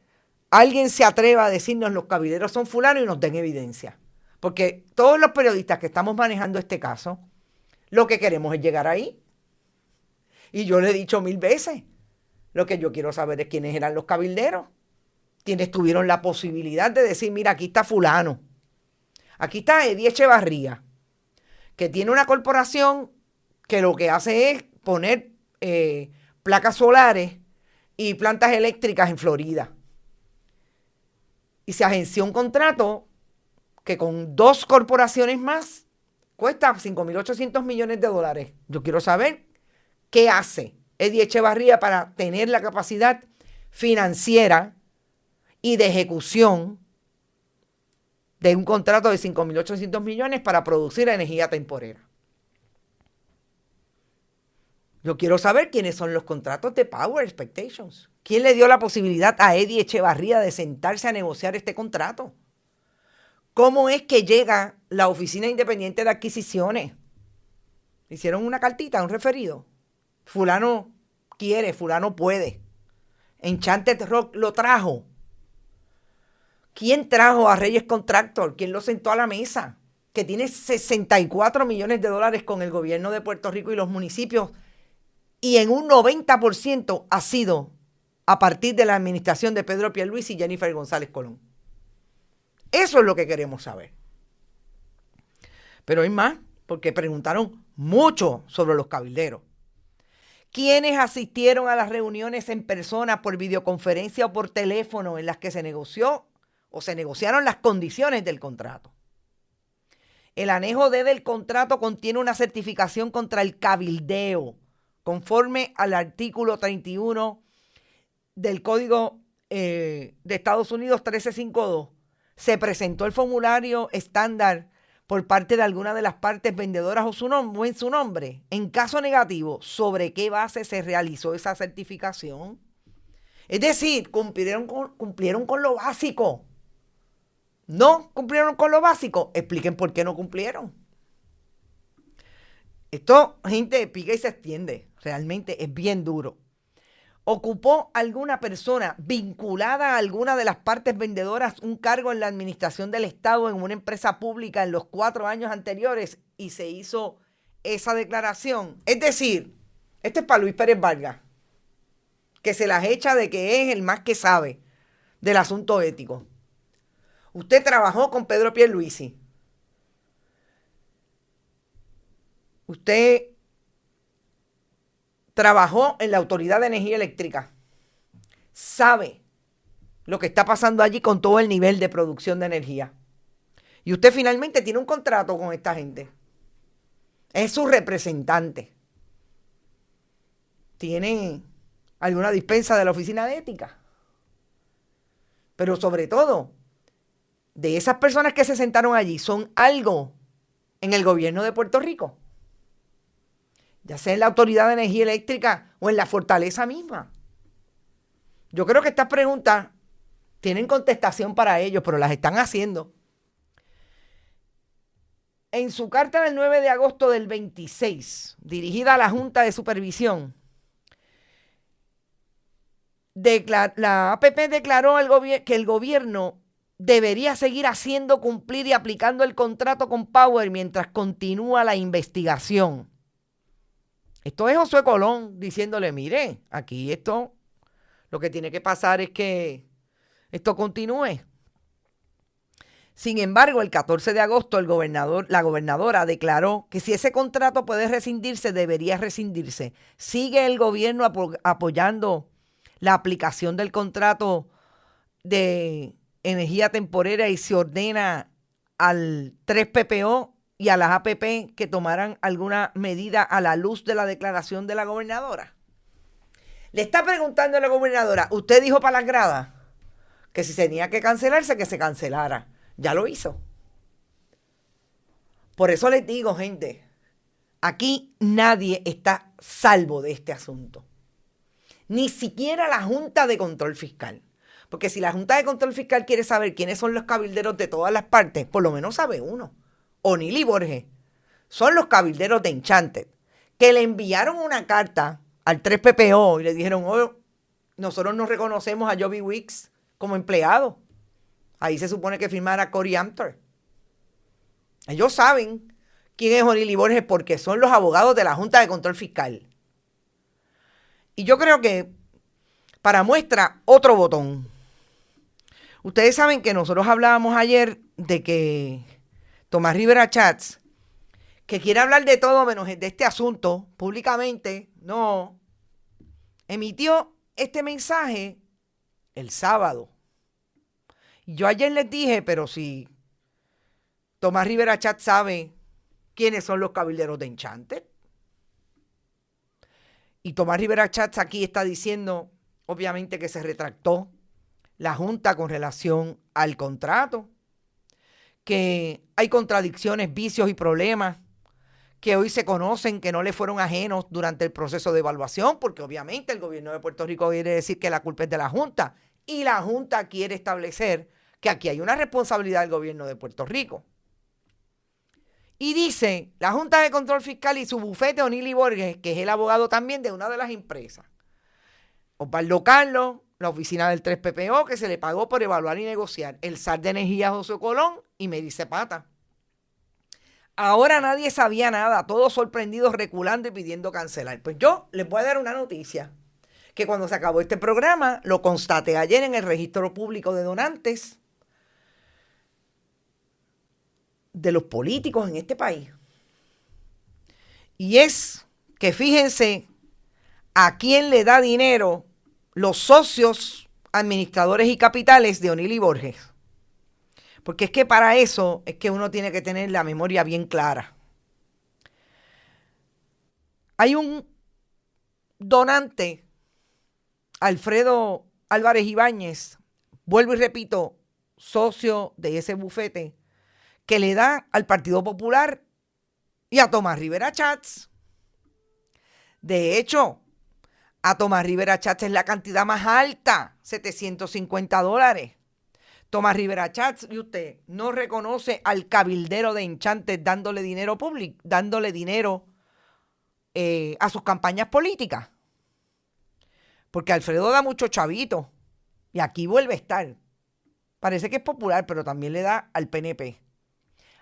alguien se atreva a decirnos los cabilderos son fulano y nos den evidencia. Porque todos los periodistas que estamos manejando este caso, lo que queremos es llegar ahí. Y yo le he dicho 1000 veces, lo que yo quiero saber es quiénes eran los cabilderos. Quienes tuvieron la posibilidad de decir, mira, aquí está fulano. Aquí está Eddie Echevarría, que tiene una corporación que lo que hace es poner placas solares y plantas eléctricas en Florida. Y se agenció un contrato que con 2 corporaciones más cuesta $5,800 millones. Yo quiero saber qué hace Eddie Echevarría para tener la capacidad financiera y de ejecución de un contrato de 5,800 millones para producir energía temporera. Yo quiero saber quiénes son los contratos de Power Expectations. ¿Quién le dio la posibilidad a Eddie Echevarría de sentarse a negociar este contrato? ¿Cómo es que llega la Oficina Independiente de Adquisiciones? Hicieron una cartita, un referido. Fulano quiere, fulano puede. Enchanted Rock lo trajo. ¿Quién trajo a Reyes Contractor? ¿Quién lo sentó a la mesa? Que tiene $64 millones con el gobierno de Puerto Rico y los municipios. Y en un 90% ha sido a partir de la administración de Pedro Pierluisi y Jennifer González Colón. Eso es lo que queremos saber. Pero hay más, porque preguntaron mucho sobre los cabilderos. ¿Quiénes asistieron a las reuniones en persona, por videoconferencia o por teléfono en las que se negoció o se negociaron las condiciones del contrato? El anejo D del contrato contiene una certificación contra el cabildeo, conforme al artículo 31 del Código de Estados Unidos 1352. Se presentó el formulario estándar por parte de alguna de las partes vendedoras o en su nombre. En caso negativo, ¿sobre qué base se realizó esa certificación? Es decir, cumplieron con lo básico. ¿No cumplieron con lo básico? Expliquen por qué no cumplieron. Esto, gente, pica y se extiende. Realmente es bien duro. ¿Ocupó alguna persona vinculada a alguna de las partes vendedoras un cargo en la administración del Estado en una empresa pública en los 4 años anteriores y se hizo esa declaración? Es decir, este es para Luis Pérez Vargas, que se las echa de que es el más que sabe del asunto ético. Usted trabajó con Pedro Pierluisi. Usted trabajó en la Autoridad de Energía Eléctrica. Sabe lo que está pasando allí con todo el nivel de producción de energía. Y usted finalmente tiene un contrato con esta gente. Es su representante. Tiene alguna dispensa de la Oficina de Ética. Pero sobre todo, de esas personas que se sentaron allí, son algo en el gobierno de Puerto Rico. Ya sea en la Autoridad de Energía Eléctrica o en la Fortaleza misma. Yo creo que estas preguntas tienen contestación para ellos, pero las están haciendo. En su carta del 9 de agosto del 26, dirigida a la Junta de Supervisión, la APP declaró que el gobierno debería seguir haciendo cumplir y aplicando el contrato con Power mientras continúa la investigación. Esto es Josué Colón diciéndole, mire, aquí esto, lo que tiene que pasar es que esto continúe. Sin embargo, el 14 de agosto la gobernadora declaró que si ese contrato puede rescindirse, debería rescindirse. Sigue el gobierno apoyando la aplicación del contrato de energía temporera y se ordena al 3PPO y a las APP que tomaran alguna medida a la luz de la declaración de la gobernadora. Le está preguntando a la gobernadora, ¿usted dijo para las gradas que si tenía que cancelarse, que se cancelara? Ya lo hizo. Por eso les digo, gente, aquí nadie está salvo de este asunto. Ni siquiera la Junta de Control Fiscal. Porque si la Junta de Control Fiscal quiere saber quiénes son los cabilderos de todas las partes, por lo menos sabe uno. O'Neill y Borges son los cabilderos de Enchanted, que le enviaron una carta al 3PPO y le dijeron, oh, nosotros no reconocemos a Joby Weeks como empleado. Ahí se supone que firmara Cory Amter. Ellos saben quién es O'Neill y Borges porque son los abogados de la Junta de Control Fiscal. Y yo creo que, para muestra, otro botón. Ustedes saben que nosotros hablábamos ayer de que Tomás Rivera Chats, que quiere hablar de todo menos de este asunto públicamente, no, emitió este mensaje el sábado. Yo ayer les dije, pero si Tomás Rivera Chats sabe quiénes son los cabilderos de Enchanted. Y Tomás Rivera Chats aquí está diciendo, obviamente, que se retractó la Junta con relación al contrato, que hay contradicciones, vicios y problemas que hoy se conocen, que no le fueron ajenos durante el proceso de evaluación, porque obviamente el gobierno de Puerto Rico quiere decir que la culpa es de la Junta, y la Junta quiere establecer que aquí hay una responsabilidad del gobierno de Puerto Rico. Y dice la Junta de Control Fiscal y su bufete O'Neill y Borges, que es el abogado también de una de las empresas, Osvaldo Carlos, la oficina del 3PPO, que se le pagó por evaluar y negociar, el SAR de Energía José Colón y Mary Zapata. Ahora nadie sabía nada, todos sorprendidos, reculando y pidiendo cancelar. Pues yo les voy a dar una noticia, que cuando se acabó este programa, lo constaté ayer en el registro público de donantes de los políticos en este país. Y es que fíjense a quién le da dinero los socios, administradores y capitales de O'Neill y Borges. Porque es que para eso es que uno tiene que tener la memoria bien clara. Hay un donante, Alfredo Álvarez Ibáñez, vuelvo y repito, socio de ese bufete, que le da al Partido Popular y a Tomás Rivera Chats. De hecho, a Tomás Rivera Chats es la cantidad más alta, $750. Tomás Rivera Chats, y usted no reconoce al cabildero de Enchanted dándole dinero público, dándole dinero a sus campañas políticas. Porque Alfredo da mucho chavito y aquí vuelve a estar. Parece que es popular, pero también le da al PNP.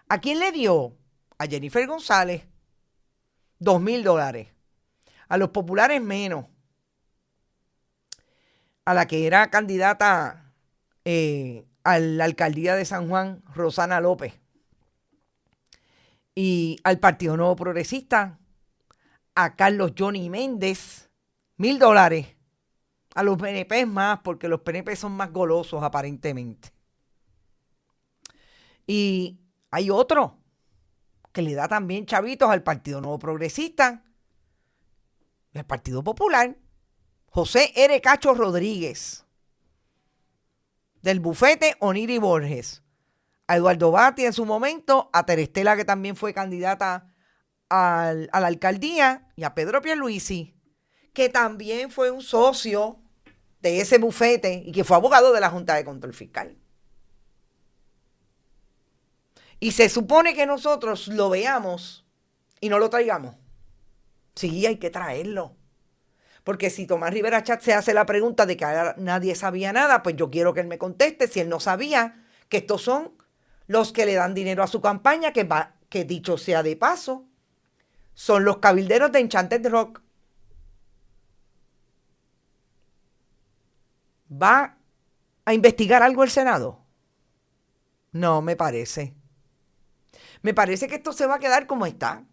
¿A quién le dio? A Jennifer González, $2,000. A los populares menos. A la que era candidata a la alcaldía de San Juan, Rosana López. Y al Partido Nuevo Progresista, a Carlos Johnny Méndez, $1,000. A los PNP más, porque los PNP son más golosos aparentemente. Y hay otro que le da también chavitos al Partido Nuevo Progresista y al Partido Popular. José R. Cacho Rodríguez, del bufete O'Neill y Borges. A Eduardo Batti en su momento, a Terestela, que también fue candidata a la alcaldía, y a Pedro Pierluisi, que también fue un socio de ese bufete y que fue abogado de la Junta de Control Fiscal. Y se supone que nosotros lo veamos y no lo traigamos. Sí, hay que traerlo. Porque si Tomás Rivera Chat se hace la pregunta de que nadie sabía nada, pues yo quiero que él me conteste si él no sabía que estos son los que le dan dinero a su campaña, que dicho sea de paso, son los cabilderos de Enchanted Rock. ¿Va a investigar algo el Senado? No, me parece. Me parece que esto se va a quedar como está.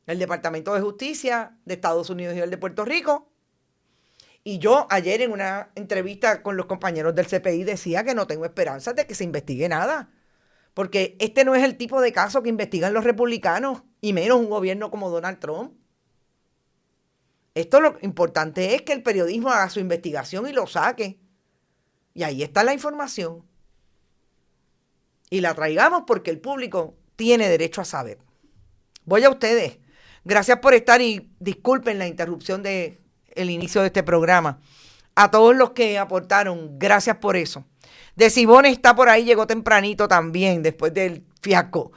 El Departamento de Justicia de Estados Unidos y el de Puerto Rico. Y yo ayer en una entrevista con los compañeros del CPI decía que no tengo esperanzas de que se investigue nada. Porque este no es el tipo de caso que investigan los republicanos, y menos un gobierno como Donald Trump. Esto lo importante es que el periodismo haga su investigación y lo saque. Y ahí está la información. Y la traigamos porque el público tiene derecho a saber. Voy a ustedes. Gracias por estar y disculpen la interrupción del inicio de este programa. A todos los que aportaron, gracias por eso. De Sibone está por ahí, llegó tempranito también, después del fiasco.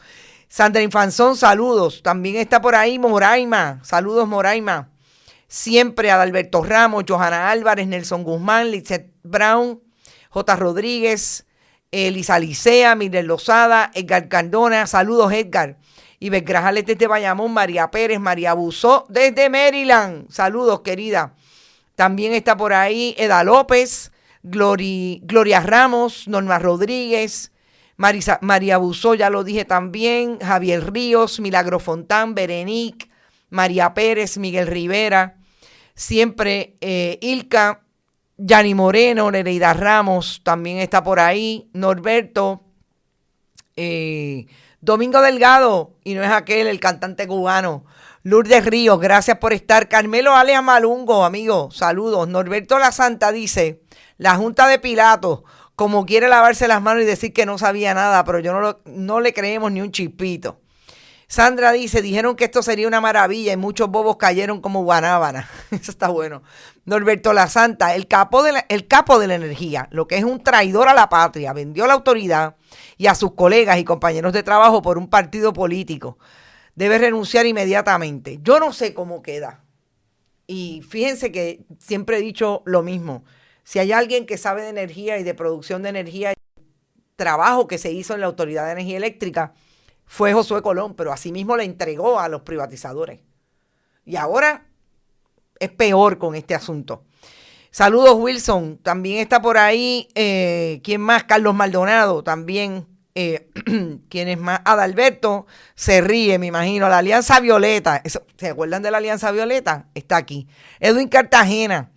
Sandra Infanzón, saludos. También está por ahí Moraima. Saludos, Moraima. Siempre Adalberto Ramos, Johanna Álvarez, Nelson Guzmán, Lizeth Brown, J. Rodríguez, Elisa Licea, Miguel Lozada, Edgar Cardona. Saludos, Edgar. Iber Grajales desde Bayamón, María Pérez, María Buzó desde Maryland. Saludos, querida. También está por ahí Eda López, Gloria Ramos, Norma Rodríguez, María Buzó, ya lo dije también, Javier Ríos, Milagro Fontán, Berenique, María Pérez, Miguel Rivera, siempre Ilka, Yani Moreno, Nereida Ramos, también está por ahí, Norberto, Domingo Delgado, y no es aquel, el cantante cubano, Lourdes Ríos, gracias por estar. Carmelo Alea Malungo, amigo, saludos. Norberto La Santa dice, la Junta de Pilatos, como quiere lavarse las manos y decir que no sabía nada, pero yo no le creemos ni un chispito. Sandra dice, dijeron que esto sería una maravilla y muchos bobos cayeron como guanábana. Eso está bueno. Norberto La Santa, el capo de la energía, lo que es un traidor a la patria, vendió a la autoridad y a sus colegas y compañeros de trabajo por un partido político. Debe renunciar inmediatamente. Yo no sé cómo queda. Y fíjense que siempre he dicho lo mismo. Si hay alguien que sabe de energía y de producción de energía, y trabajo que se hizo en la Autoridad de Energía Eléctrica, fue Josué Colón, pero asimismo le entregó a los privatizadores. Y ahora es peor con este asunto. Saludos, Wilson. También está por ahí, ¿quién más? Carlos Maldonado, también. ¿Quién es más? Adalberto se ríe, me imagino. La Alianza Violeta. ¿Se acuerdan de la Alianza Violeta? Está aquí. Edwin Cartagena.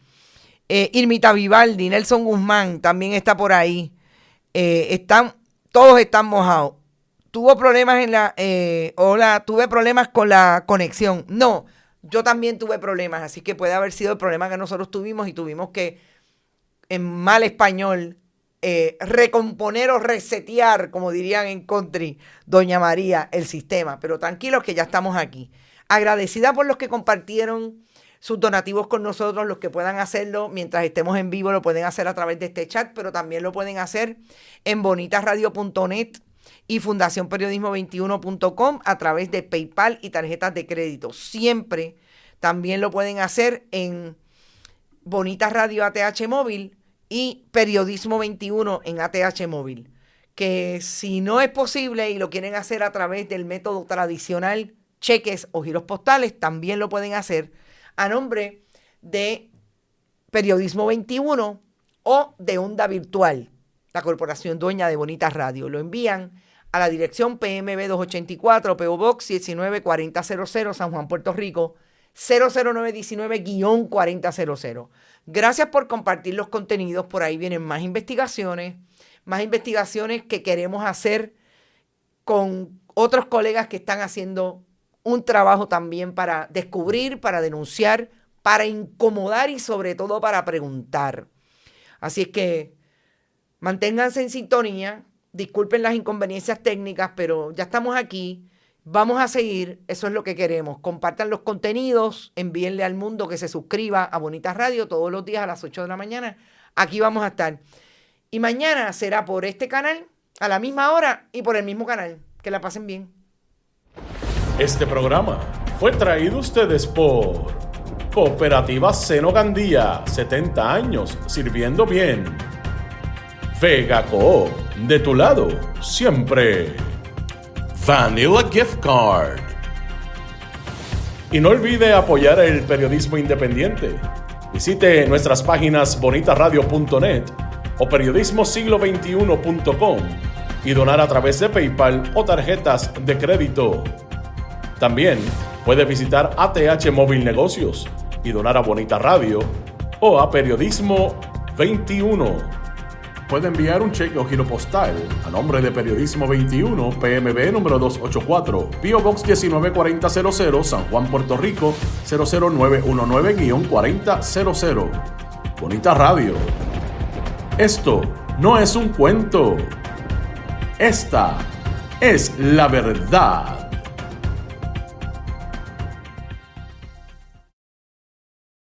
Irmita Vivaldi, Nelson Guzmán también está por ahí. Todos están mojados. Tuve problemas con la conexión. No, yo también tuve problemas, así que puede haber sido el problema que nosotros tuvimos y tuvimos que, en mal español, recomponer o resetear, como dirían en country, Doña María, el sistema. Pero tranquilos que ya estamos aquí. Agradecida por los que compartieron sus donativos con nosotros, los que puedan hacerlo mientras estemos en vivo lo pueden hacer a través de este chat, pero también lo pueden hacer en bonitasradio.net y fundacionperiodismo21.com a través de PayPal y tarjetas de crédito. Siempre también lo pueden hacer en Bonitas Radio ATH Móvil y Periodismo 21 en ATH Móvil. Que si no es posible y lo quieren hacer a través del método tradicional, cheques o giros postales, también lo pueden hacer a nombre de Periodismo 21 o de Onda Virtual, la corporación dueña de Bonitas Radio. Lo envían a la dirección PMB 284, PO Box 194000, San Juan, Puerto Rico, 00919-4000. Gracias por compartir los contenidos. Por ahí vienen más investigaciones que queremos hacer con otros colegas que están haciendo un trabajo también para descubrir, para denunciar, para incomodar y sobre todo para preguntar. Así es que manténganse en sintonía, disculpen las inconveniencias técnicas, pero ya estamos aquí, vamos a seguir, eso es lo que queremos. Compartan los contenidos, envíenle al mundo que se suscriba a Bonitas Radio todos los días a las 8 de la mañana. Aquí vamos a estar. Y mañana será por este canal, a la misma hora y por el mismo canal. Que la pasen bien. Este programa fue traído a ustedes por Cooperativa Seno Gandía, 70 años sirviendo bien. Vega Coop, de tu lado, siempre. Vanilla Gift Card. Y no olvide apoyar el periodismo independiente. Visite nuestras páginas bonitasradio.net o periodismosiglo21.com y donar a través de PayPal o tarjetas de crédito. También puede visitar ATH Móvil Negocios y donar a Bonita Radio o a Periodismo 21. Puede enviar un cheque o giro postal a nombre de Periodismo 21, PMB número 284, P.O. Box 194000, San Juan, Puerto Rico 00919-4000. Bonita Radio. Esto no es un cuento. Esta es la verdad.